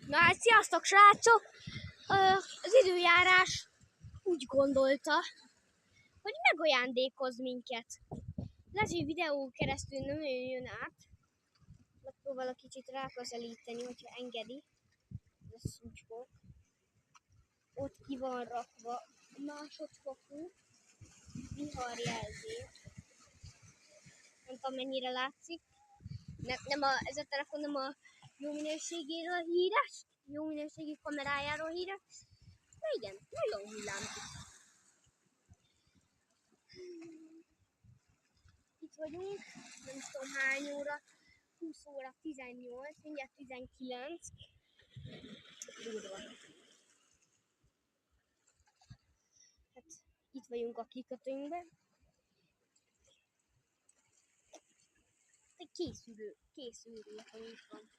Na hát sziasztok srácok! Az időjárás úgy gondolta, hogy megajándékoz minket. Lehet, hogy videó keresztül nem jön át. Megpróbálok kicsit ráközelíteni, hogyha engedi. Ez a szúcskó. Ott ki van rakva másodfokú viharjelzés. Nem tudom, mennyire látszik. Ez a telefon nem a jó minőségéről híres, jó minőségi kamerájáról híres. De igen, nagyon hullámzik. Itt vagyunk, nem is tudom hány óra, 20 óra 18, mindjárt 19. Durva. Hát itt vagyunk a kikötőnkben. Egy készülő, hogy itt van.